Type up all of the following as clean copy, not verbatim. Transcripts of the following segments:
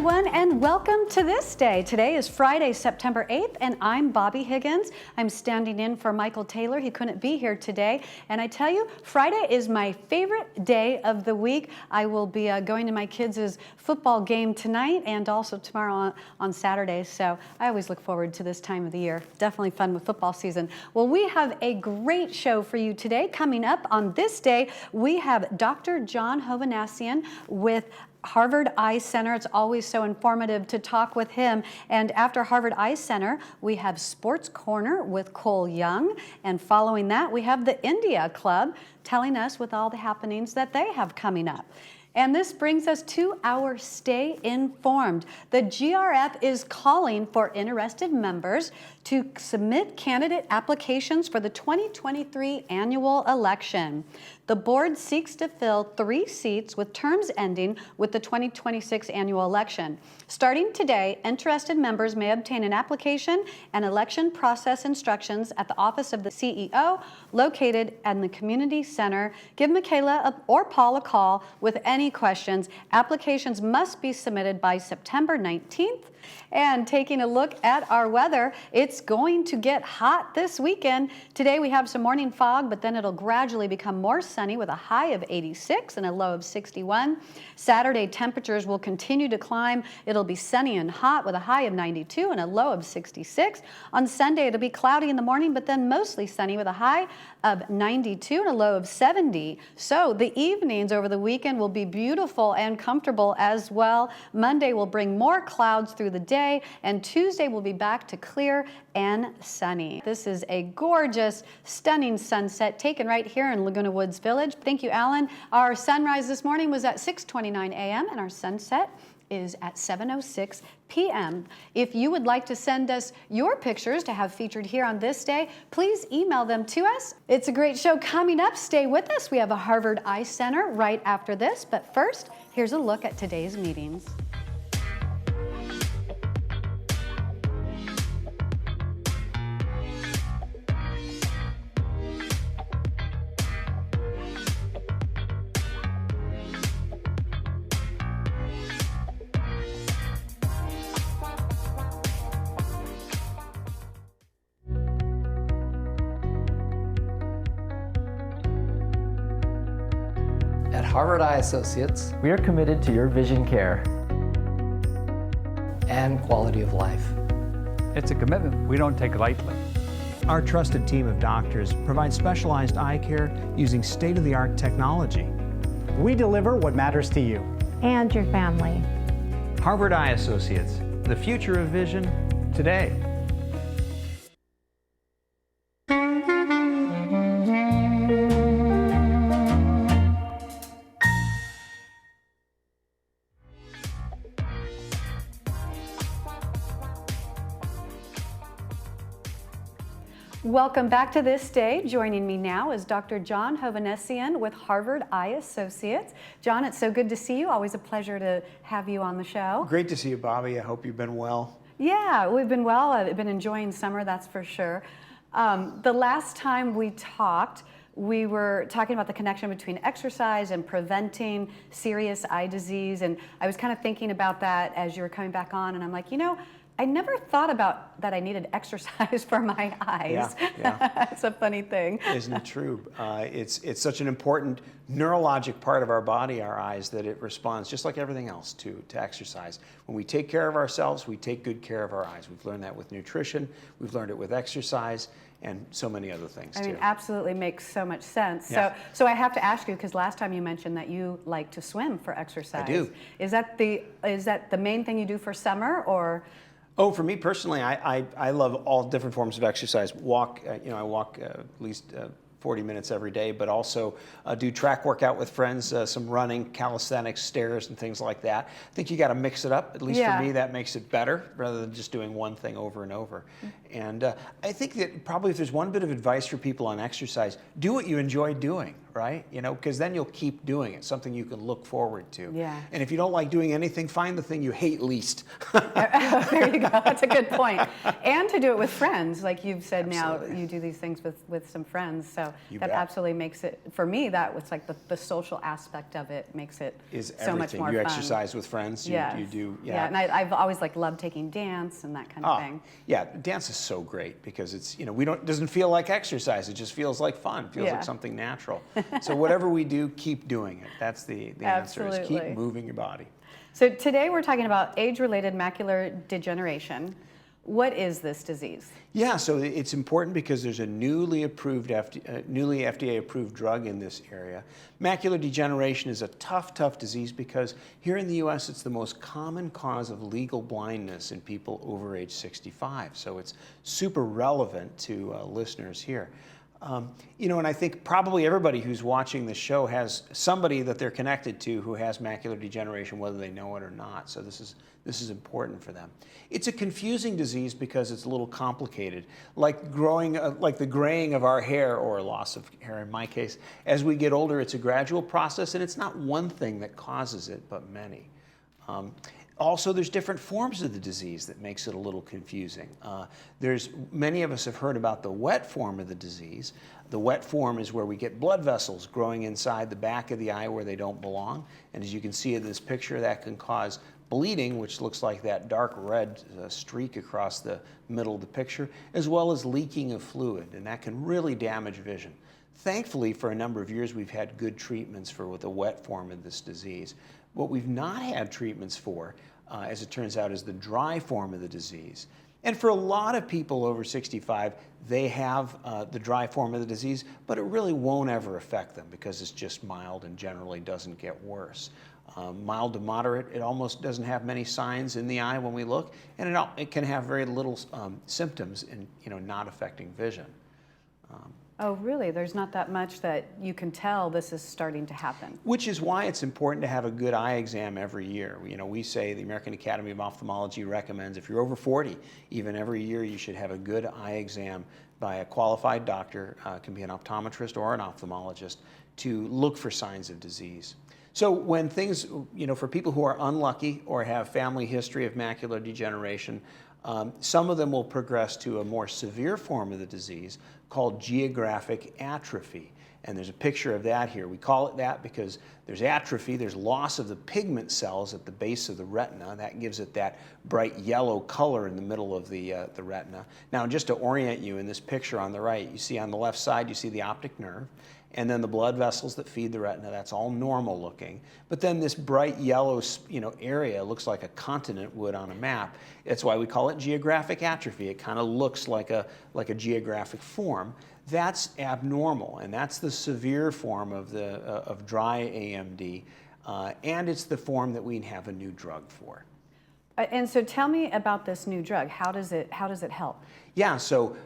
everyone, and welcome to This Day. Today is Friday, September 8th, and I'm Bobby Higgins. I'm standing in for Michael Taylor. He couldn't be here today. And I tell you, Friday is my favorite day of the week. I will be going to my kids' football game tonight and also tomorrow on Saturday. So I always look forward to this time of the year. Definitely fun with football season. Well, we have a great show for you today. Coming up on This Day, we have Dr. John Hovannessian with Harvard Eye Center. It's always so informative to talk with him. And after Harvard Eye Center, we have Sports Corner with Cole Young. And following that, we have the India Club telling us with all the happenings that they have coming up. And this brings us to our Stay Informed. The GRF is calling for interested members to submit candidate applications for the 2023 annual election. The board seeks to fill 3 seats with terms ending with the 2026 annual election. Starting today, interested members may obtain an application and election process instructions at the office of the CEO located in the community center. Give Michaela or Paul a call with any questions. Applications must be submitted by September 19th. And taking a look at our weather, it's going to get hot this weekend. Today we have some morning fog, but then it'll gradually become more sunny with a high of 86 and a low of 61. Saturday temperatures will continue to climb. It'll be sunny and hot with a high of 92 and a low of 66. On Sunday it'll be cloudy in the morning, but then mostly sunny with a high of 92 and a low of 70. So the evenings over the weekend will be beautiful and comfortable as well. Monday will bring more clouds through the day, and Tuesday will be back to clear and sunny. This is a gorgeous, stunning sunset taken right here in Laguna Woods Village. Thank you, Alan. Our sunrise this morning was at 6:29 a.m. and our sunset is at 7:06 p.m. If you would like to send us your pictures to have featured here on This Day, please email them to us. It's a great show coming up. Stay with us. We have a Harvard Eye Center right after this, but first, here's a look at today's meetings. At Harvard Eye Associates, we are committed to your vision care and quality of life. It's a commitment we don't take lightly. Our trusted team of doctors provides specialized eye care using state-of-the-art technology. We deliver what matters to you and your family. Harvard Eye Associates, the future of vision today. Welcome back to This Day. Joining me now is Dr. John Hovannessian with Harvard Eye Associates. John, it's so good to see you. Always a pleasure to have you on the show. Great to see you, Bobby. I hope you've been well. Yeah, we've been well. I've been enjoying summer, that's for sure. The last time we talked, we were talking about the connection between exercise and preventing serious eye disease. And I was kind of thinking about that as you were coming back on. And I'm like, you know, I never thought about that I needed exercise for my eyes. Yeah. It's a funny thing. Isn't it true? It's such an important neurologic part of our body, our eyes, that it responds just like everything else to exercise. When we take care of ourselves, we take good care of our eyes. We've learned that with nutrition, we've learned it with exercise, and so many other things too. I mean, absolutely makes so much sense. Yeah. So I have to ask you, because last time you mentioned that you like to swim for exercise. I do. Is that the main thing you do for summer, or? Oh, for me personally, I love all different forms of exercise. Walk, I walk at least 40 minutes every day, but also do track workout with friends, some running, calisthenics, stairs, and things like that. I think you got to mix it up. At least for me, that makes it better rather than just doing one thing over and over. And I think that probably if there's one bit of advice for people on exercise, do what you enjoy doing, right? You know, because then you'll keep doing it, something you can look forward to. Yeah. And if you don't like doing anything, find the thing you hate least. There you go. That's a good point. And to do it with friends, like you've said. Absolutely. Now you do these things with some friends, so You that bet. absolutely makes it, for me, that was like the social aspect of it makes it Is so much everything. more You fun. exercise with friends. Yes. You do. Yeah, and I've always like loved taking dance and that kind of thing. Yeah, dance is so great because it's, you know, it doesn't feel like exercise. It just feels like fun. It feels Yeah. like something natural. So whatever we do, keep doing it. That's the answer, is keep Absolutely. moving your body. So today we're talking about age-related macular degeneration. What is this disease? Yeah, so it's important because there's a newly FDA-approved drug in this area. Macular degeneration is a tough disease because here in the U.S. it's the most common cause of legal blindness in people over age 65. So it's super relevant to listeners here. You know, and I think probably everybody who's watching the show has somebody that they're connected to who has macular degeneration, whether they know it or not. So this is important for them. It's a confusing disease because it's a little complicated, like the graying of our hair, or loss of hair in my case. As we get older, it's a gradual process, and it's not one thing that causes it, but many. Also, there's different forms of the disease that makes it a little confusing. Many of us have heard about the wet form of the disease. The wet form is where we get blood vessels growing inside the back of the eye where they don't belong. And as you can see in this picture, that can cause bleeding, which looks like that dark red streak across the middle of the picture, as well as leaking of fluid, and that can really damage vision. Thankfully, for a number of years, we've had good treatments for the wet form of this disease. What we've not had treatments for, as it turns out, is the dry form of the disease. And for a lot of people over 65, they have the dry form of the disease, but it really won't ever affect them because it's just mild and generally doesn't get worse. Mild to moderate, it almost doesn't have many signs in the eye when we look, and it can have very little symptoms in, not affecting vision. Oh, really? There's not that much that you can tell this is starting to happen. Which is why it's important to have a good eye exam every year. We say the American Academy of Ophthalmology recommends if you're over 40, even every year you should have a good eye exam by a qualified doctor, can be an optometrist or an ophthalmologist, to look for signs of disease. So when things, for people who are unlucky or have family history of macular degeneration, some of them will progress to a more severe form of the disease called geographic atrophy. And there's a picture of that here. We call it that because there's atrophy, there's loss of the pigment cells at the base of the retina. That gives it that bright yellow color in the middle of the retina. Now, just to orient you, in this picture on the right, you see on the left side, you see the optic nerve, and then the blood vessels that feed the retina. That's all normal looking. But then this bright yellow, area looks like a continent would on a map. That's why we call it geographic atrophy. It kind of looks like a geographic form. That's abnormal, and that's the severe form of dry AMD, and it's the form that we have a new drug for. And so tell me about this new drug. How does it help? Yeah, so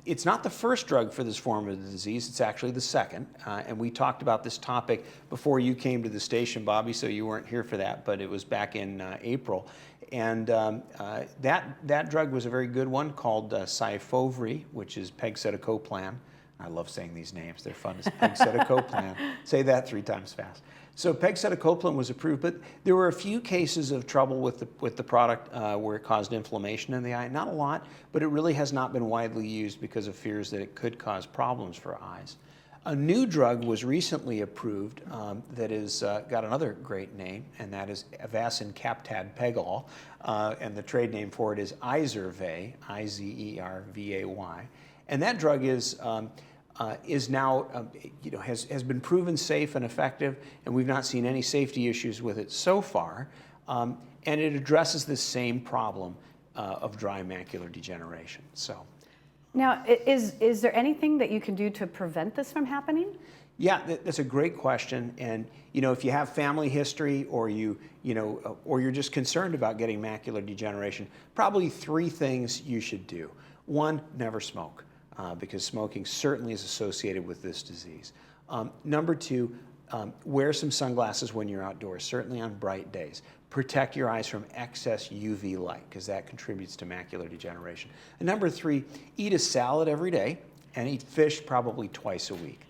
it's not the first drug for this form of the disease. It's actually the second, and we talked about this topic before you came to the station, Bobby, so you weren't here for that, but it was back in April. And that drug was a very good one called Syfovre, which is pegcetacoplan. I love saying these names. They're fun. It's pegcetacoplan. Say that 3 times fast. So pegcetacoplan was approved, but there were a few cases of trouble with the product where it caused inflammation in the eye. Not a lot, but it really has not been widely used because of fears that it could cause problems for eyes. A new drug was recently approved that is got another great name, and that is avacincaptad pegol, and the trade name for it is Izervay, I-Z-E-R-V-A-Y, and that drug is now has been proven safe and effective, and we've not seen any safety issues with it so far, and it addresses the same problem of dry macular degeneration. So. Now, is there anything that you can do to prevent this from happening? Yeah, that's a great question. And if you have family history, or or you're just concerned about getting macular degeneration, probably 3 things you should do. 1, never smoke, because smoking certainly is associated with this disease. Number 2, wear some sunglasses when you're outdoors, certainly on bright days. Protect your eyes from excess UV light, because that contributes to macular degeneration. And number 3, eat a salad every day and eat fish probably twice a week.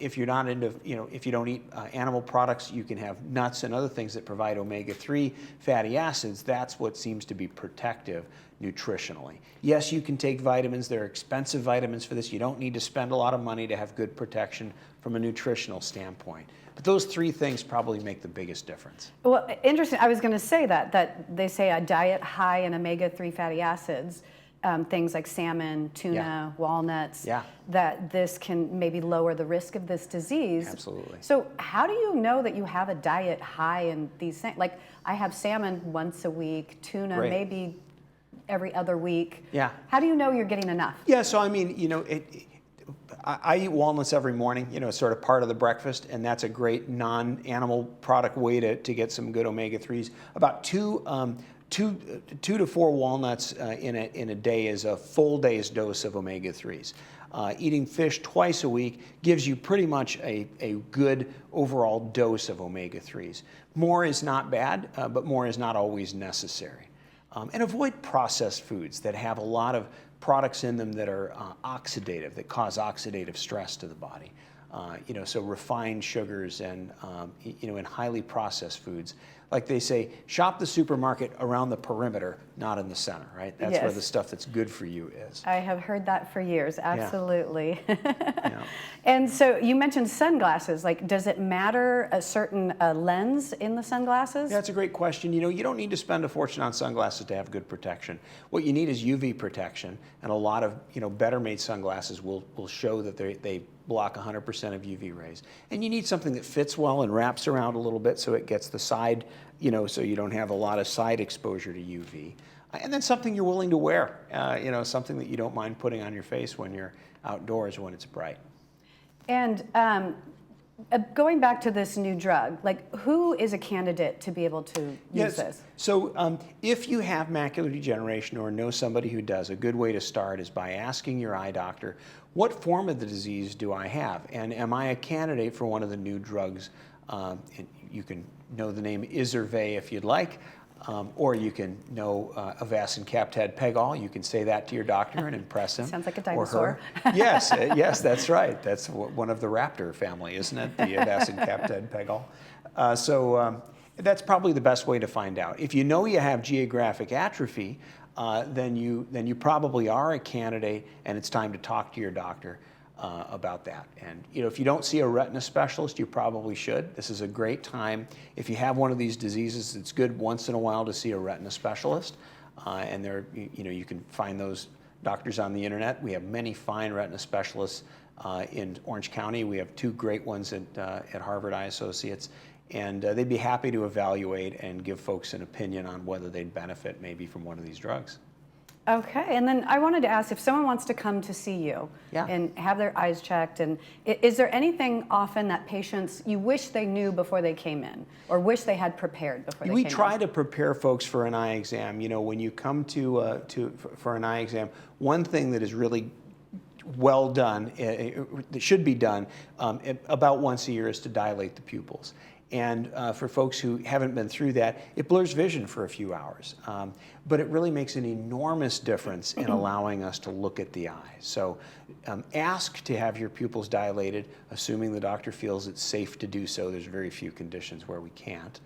If you're not into, if you don't eat animal products, you can have nuts and other things that provide omega-3 fatty acids. That's what seems to be protective nutritionally. Yes, you can take vitamins. There are expensive vitamins for this. You don't need to spend a lot of money to have good protection from a nutritional standpoint. But those three things probably make the biggest difference. Well, interesting. I was going to say that they say a diet high in omega-3 fatty acids, things like salmon, tuna, walnuts, that this can maybe lower the risk of this disease. Absolutely. So how do you know that you have a diet high in these things? Like I have salmon once a week, tuna maybe every other week. Yeah. How do you know you're getting enough? Yeah, so I mean, I eat walnuts every morning, it's sort of part of the breakfast, and that's a great non-animal product way to get some good omega-3s. About two to four walnuts in a day is a full day's dose of omega-3s. Eating fish twice a week gives you pretty much a good overall dose of omega-3s. More is not bad, but more is not always necessary. And avoid processed foods that have a lot of products in them that are oxidative, that cause oxidative stress to the body. So refined sugars and and highly processed foods. Like they say, shop the supermarket around the perimeter, not in the center, right? That's where the stuff that's good for you is. I have heard that for years, absolutely. Yeah. And so you mentioned sunglasses. Like, does it matter a certain lens in the sunglasses? That's a great question. You don't need to spend a fortune on sunglasses to have good protection. What you need is UV protection, and a lot of better made sunglasses will show that they block 100% of UV rays. And you need something that fits well and wraps around a little bit so it gets the side, so you don't have a lot of side exposure to UV. And then something you're willing to wear, something that you don't mind putting on your face when you're outdoors when it's bright. And going back to this new drug, like who is a candidate to be able to use this? So if you have macular degeneration or know somebody who does, a good way to start is by asking your eye doctor, what form of the disease do I have? And am I a candidate for one of the new drugs? And you can know the name Izervay if you'd like. Or you can know Avastin Captad Pegol. You can say that to your doctor and impress him. Sounds like a dinosaur. Or her. Yes, that's right. That's one of the raptor family, isn't it? The Avastin Captad Pegol. So that's probably the best way to find out. If you know you have geographic atrophy, then you probably are a candidate, and it's time to talk to your doctor about that. And if you don't see a retina specialist, you probably should. This is a great time. If you have one of these diseases, it's good once in a while to see a retina specialist. And you can find those doctors on the internet. We have many fine retina specialists in Orange County. We have two great ones at Harvard Eye Associates. And they'd be happy to evaluate and give folks an opinion on whether they'd benefit maybe from one of these drugs. Okay, and then I wanted to ask, if someone wants to come to see you and have their eyes checked, and is there anything often that patients you wish they knew before they came in, or wish they had prepared before they came in? We try to prepare folks for an eye exam. When you come for an eye exam, one thing that is really well done, that should be done about once a year, is to dilate the pupils. And for folks who haven't been through that, it blurs vision for a few hours. But it really makes an enormous difference in allowing us to look at the eye. So ask to have your pupils dilated, assuming the doctor feels it's safe to do so. There's very few conditions where we can't.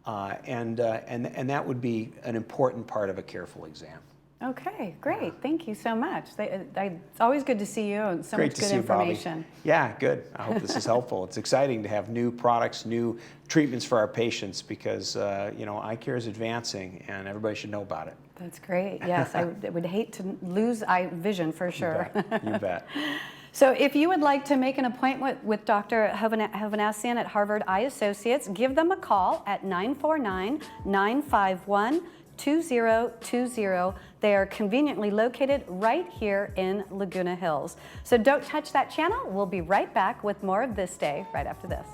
And that would be an important part of a careful exam. Okay, great. Thank you so much. It's always good to see you, and so much good information. Yeah, good. I hope this is helpful. It's exciting to have new products, new treatments for our patients, because eye care is advancing, and everybody should know about it. That's great. Yes, I would hate to lose eye vision for sure. You bet. So if you would like to make an appointment with Dr. Hovnasian at Harvard Eye Associates, give them a call at 949-951-2020. They are conveniently located right here in Laguna Hills. So don't touch that channel. We'll be right back with more of This Day right after this.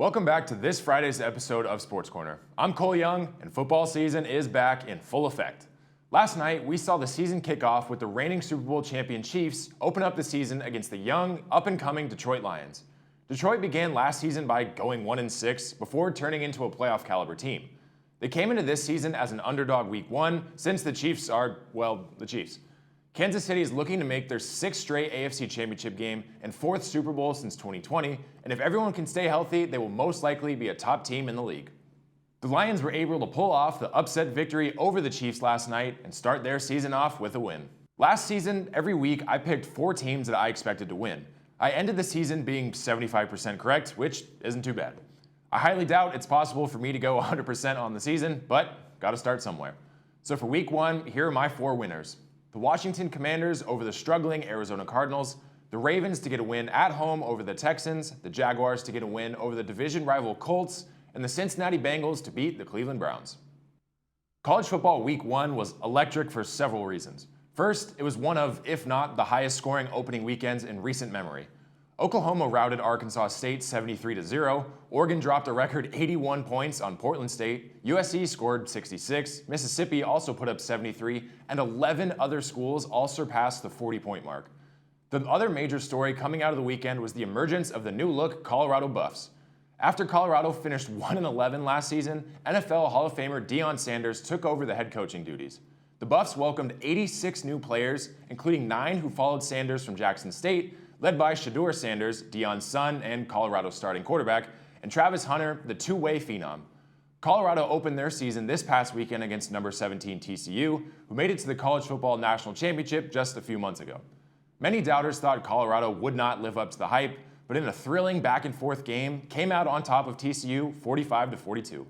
Welcome back to this Friday's episode of Sports Corner. I'm Cole Young, and football season is back in full effect. Last night, we saw the season kick off with the reigning Super Bowl champion Chiefs open up the season against the young, up-and-coming Detroit Lions. Detroit began last season by going 1-6 before turning into a playoff-caliber team. They came into this season as an underdog week 1 since the Chiefs are, well, the Chiefs. Kansas City is looking to make their 6th straight AFC Championship game and 4th Super Bowl since 2020, and if everyone can stay healthy, they will most likely be a top team in the league. The Lions were able to pull off the upset victory over the Chiefs last night and start their season off with a win. Last season, every week I picked 4 teams that I expected to win. I ended the season being 75% correct, which isn't too bad. I highly doubt it's possible for me to go 100% on the season, but gotta start somewhere. So for week 1, here are my 4 winners. The Washington Commanders over the struggling Arizona Cardinals, the Ravens to get a win at home over the Texans, the Jaguars to get a win over the division rival Colts, and the Cincinnati Bengals to beat the Cleveland Browns. College football week 1 was electric for several reasons. First, it was one of, if not the highest scoring opening weekends in recent memory. Oklahoma routed Arkansas State 73-0, Oregon dropped a record 81 points on Portland State, USC scored 66, Mississippi also put up 73, and 11 other schools all surpassed the 40-point mark. The other major story coming out of the weekend was the emergence of the new-look Colorado Buffs. After Colorado finished 1-11 last season, NFL Hall of Famer Deion Sanders took over the head coaching duties. The Buffs welcomed 86 new players, including 9 who followed Sanders from Jackson State, led by Shedeur Sanders, Deion's son and Colorado's starting quarterback, and Travis Hunter, the two-way phenom. Colorado opened their season this past weekend against number 17 TCU, who made it to the College Football National Championship just a few months ago. Many doubters thought Colorado would not live up to the hype, but in a thrilling back-and-forth game, came out on top of TCU 45-42.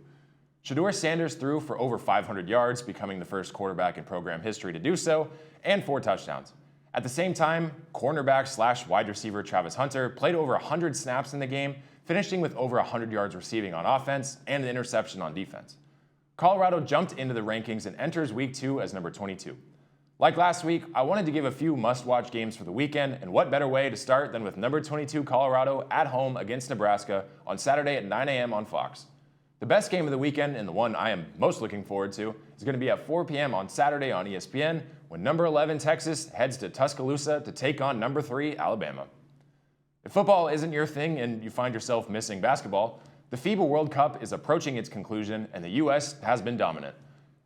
Shedeur Sanders threw for over 500 yards, becoming the first quarterback in program history to do so, and 4 touchdowns. At the same time, cornerback/wide receiver Travis Hunter played over 100 snaps in the game, finishing with over 100 yards receiving on offense and an interception on defense. Colorado jumped into the rankings and enters week 2 as number 22. Like last week, I wanted to give a few must-watch games for the weekend, and what better way to start than with number 22 Colorado at home against Nebraska on Saturday at 9 a.m. on Fox. The best game of the weekend, and the one I am most looking forward to, is going to be at 4 p.m. on Saturday on ESPN, when number 11 Texas heads to Tuscaloosa to take on number 3 Alabama. If football isn't your thing and you find yourself missing basketball, the FIBA World Cup is approaching its conclusion and the U.S. has been dominant.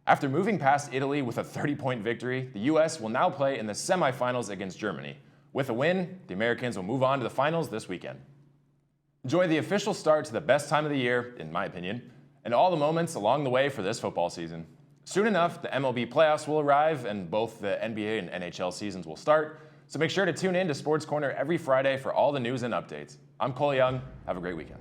After moving past Italy with a 30-point victory, the U.S. will now play in the semifinals against Germany. With a win, the Americans will move on to the finals this weekend. Enjoy the official start to the best time of the year, in my opinion, and all the moments along the way for this football season. Soon enough, the MLB playoffs will arrive and both the NBA and NHL seasons will start, so make sure to tune in to Sports Corner every Friday for all the news and updates. I'm Cole Young. Have a great weekend.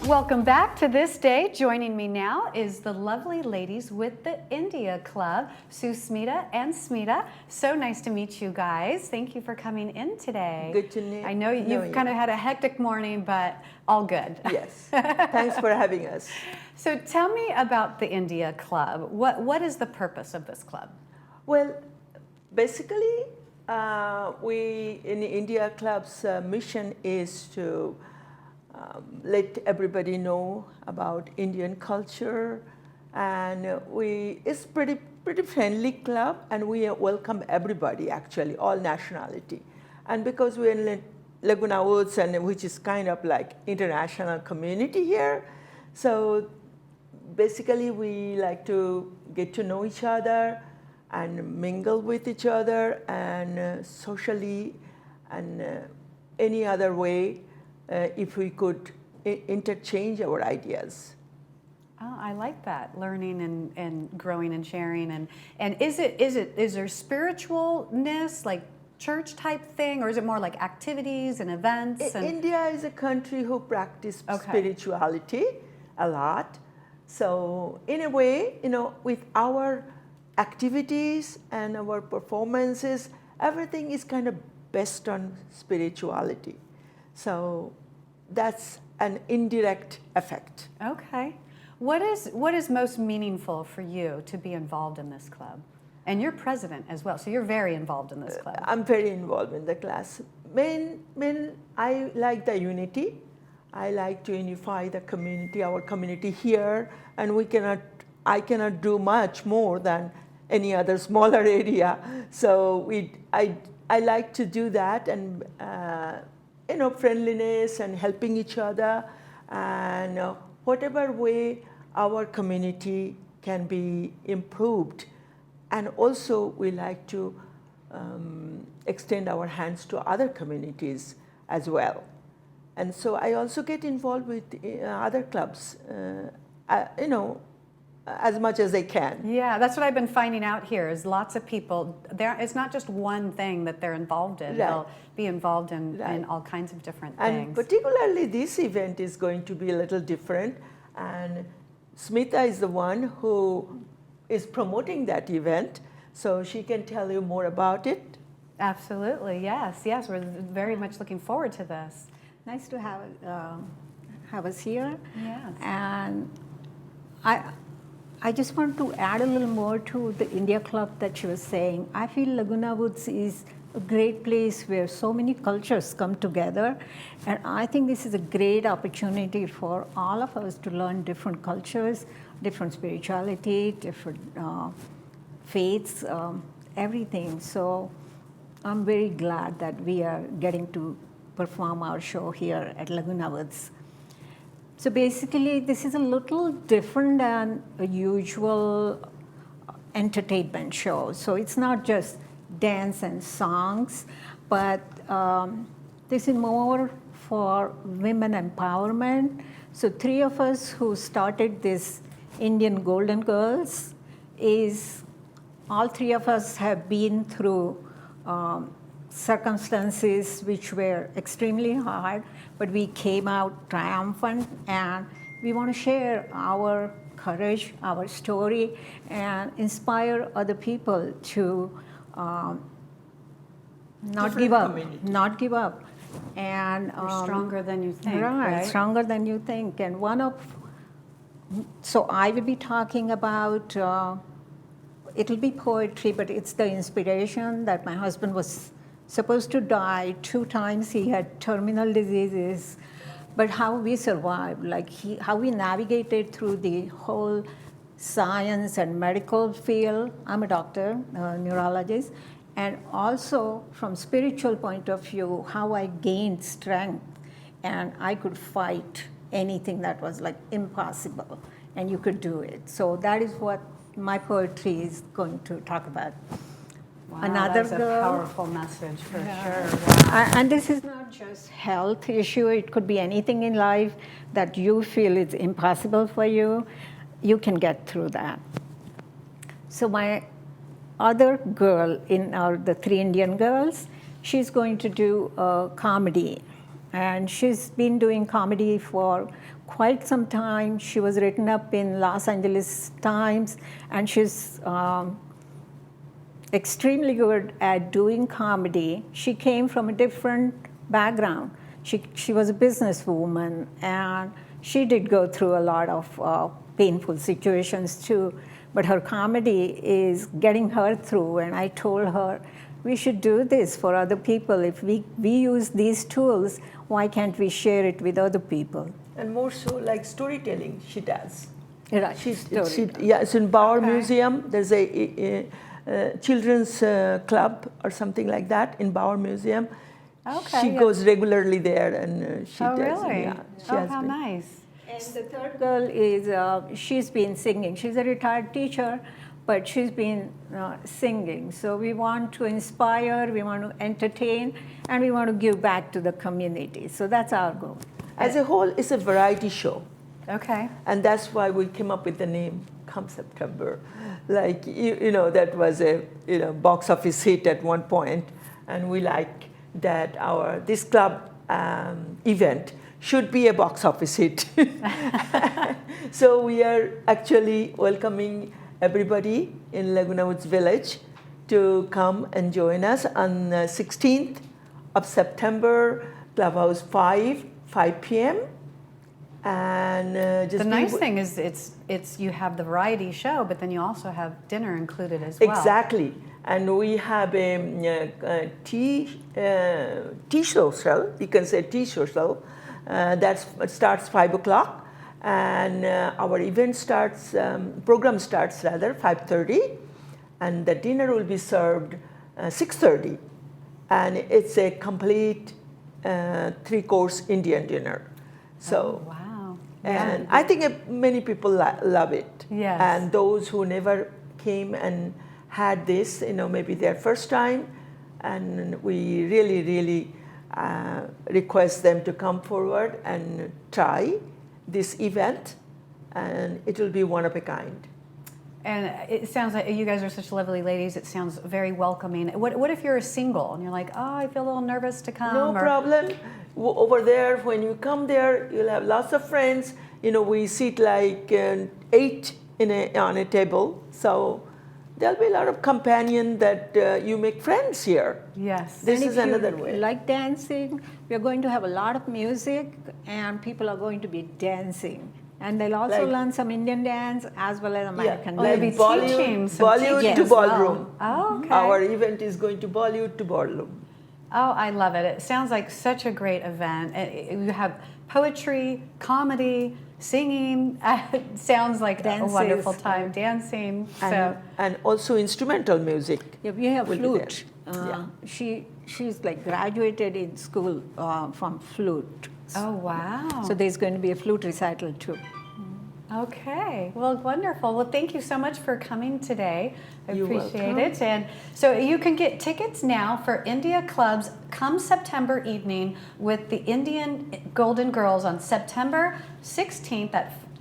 Welcome back to This Day. Joining me now is the lovely ladies with the India Club, Susmita and Smita. So nice to meet you guys. Thank you for coming in today. Good to know. I know you've kind of had a hectic morning, but all good. Yes. Thanks for having us. So tell me about the India Club. What is the purpose of this club? Well, basically, we in the India Club's mission is to let everybody know about Indian culture, and it's pretty friendly club, and we welcome everybody, actually all nationality. And because we're in Laguna Woods, and which is kind of like international community here, so basically we like to get to know each other and mingle with each other, and socially and any other way, if we could interchange our ideas. Oh, I like that, learning and growing and sharing. And is there spiritualness, like church type thing, or is it more like activities and events? And India is a country who practice Okay. spirituality a lot. So in a way, with our activities and our performances, everything is kind of based on spirituality. So that's an indirect effect. Okay. What is most meaningful for you to be involved in this club? And you're president as well, so you're very involved in this club. I'm very involved in the class. I like the unity. I like to unify the community, our community here, and I cannot do much more than any other smaller area. So I like to do that, and friendliness and helping each other, and whatever way our community can be improved. And also we like to extend our hands to other communities as well. And so I also get involved with other clubs, as much as I can. Yeah, that's what I've been finding out here is lots of people, it's not just one thing that they're involved in. Right. They'll be involved in Right. all kinds of different And things. particularly this event is going to be a little different. And Smita is the one who is promoting that event, so she can tell you more about it. Absolutely, yes. We're very much looking forward to this. Nice to have us here. Yes. And I just want to add a little more to the India Club that she was saying. I feel Laguna Woods is a great place where so many cultures come together. And I think this is a great opportunity for all of us to learn different cultures, different spirituality, different faiths, everything. So I'm very glad that we are getting to perform our show here at Laguna Woods. So basically, this is a little different than a usual entertainment show. So it's not just dance and songs, but this is more for women empowerment. So 3 of us who started this Indian Golden Girls all 3 of us have been through circumstances which were extremely hard, but we came out triumphant, and we want to share our courage, our story, and inspire other people to not give up. And You're stronger than you think, right? right? Stronger than you think. And so I will be talking about, it'll be poetry, but it's the inspiration that my husband was supposed to die 2 times. He had terminal diseases, but how we survived, how we navigated through the whole science and medical field. I'm a doctor, a neurologist, and also from spiritual point of view, how I gained strength and I could fight anything that was like impossible, and you could do it. So that is what my poetry is going to talk about. Wow, Another that's girl. a powerful message for sure. And this is not just health issue, it could be anything in life that you feel is impossible for you. You can get through that. So my other girl in the 3 Indian girls, she's going to do a comedy. And she's been doing comedy for quite some time. She was written up in Los Angeles Times, and she's extremely good at doing comedy. She came from a different background. She was a businesswoman, and she did go through a lot of painful situations too. But her comedy is getting her through, and I told her, we should do this for other people. If we use these tools, why can't we share it with other people? And more so like storytelling she does. Right. It's in Bauer Museum. There's a children's club or something like that in Bauer Museum. Okay, She yeah. goes regularly there, and she Oh, does. really? Yeah, she Oh, has how been. nice. And the third girl is, she's been singing. She's a retired teacher, but she's been singing. So we want to inspire, we want to entertain, and we want to give back to the community. So that's our goal. As a whole, it's a variety show. Okay. And that's why we came up with the name Come September. Like, that was a box office hit at one point. and we like that this club event should be a box office hit. So we are actually welcoming everybody in Laguna Woods Village to come and join us on 16th of September, Clubhouse 5 p.m. And the nice thing is it's you have the variety show, but then you also have dinner included as well. Exactly. And we have a tea social, you can say tea social, that starts 5 o'clock. And our event program starts rather 5:30. And the dinner will be served 6:30. And it's a complete 3-course Indian dinner. So, wow. And I think many people love it. Yes. And those who never came and had this, maybe their first time, and we really, really request them to come forward and try this event, and it will be one of a kind. And it sounds like you guys are such lovely ladies. It sounds very welcoming. What if you're a single and you're like, oh, I feel a little nervous to come? No problem. Over there, when you come there, you'll have lots of friends. We sit like 8 on a table. So there'll be a lot of companion that you make friends here. Yes. This and is if another you way. like dancing, we're going to have a lot of music and people are going to be dancing. And they'll also learn some Indian dance as well as American Like dance. Bollywood to ballroom. Oh, okay. Our event is going to Bollywood to ballroom. Oh, I love it. It sounds like such a great event. You have poetry, comedy, singing. It sounds like a wonderful time. Dancing. And also instrumental music. Yeah, we have will be flute. there. She's like graduated in school from flute. Oh, wow. So there's going to be a flute recital too. Okay, well, wonderful. Well, thank you so much for coming today. I You're appreciate welcome. it. And so you can get tickets now for India Clubs come September evening with the Indian Golden Girls on September 16th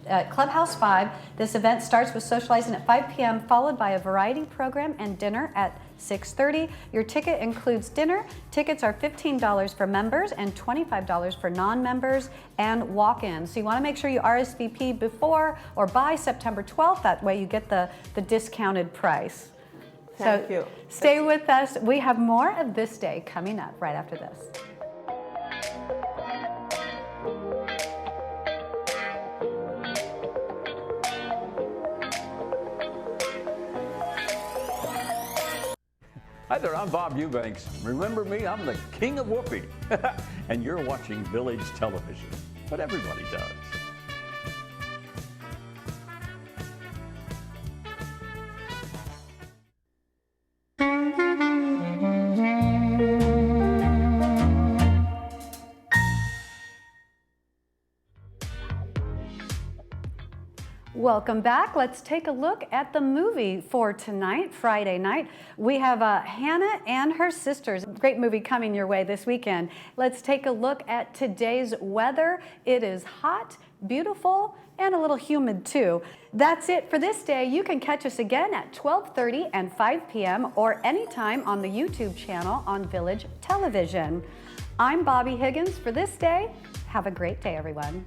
at Clubhouse 5. This event starts with socializing at 5 p.m., followed by a variety program and dinner at 6:30. Your ticket includes dinner. Tickets are $15 for members and $25 for non-members and walk-ins. So you want to make sure you RSVP before or by September 12th. That way you get the discounted price. Thank you. Stay with us. We have more of This Day coming up right after this. Hi there, I'm Bob Eubanks. Remember me? I'm the king of whoopee. And you're watching Village Television. But everybody does. Welcome back. Let's take a look at the movie for tonight, Friday night. We have Hannah and her sisters. Great movie coming your way this weekend. Let's take a look at today's weather. It is hot, beautiful, and a little humid too. That's it for This Day. You can catch us again at 12:30 and 5 p.m. or anytime on the YouTube channel on Village Television. I'm Bobby Higgins for This Day. Have a great day, everyone.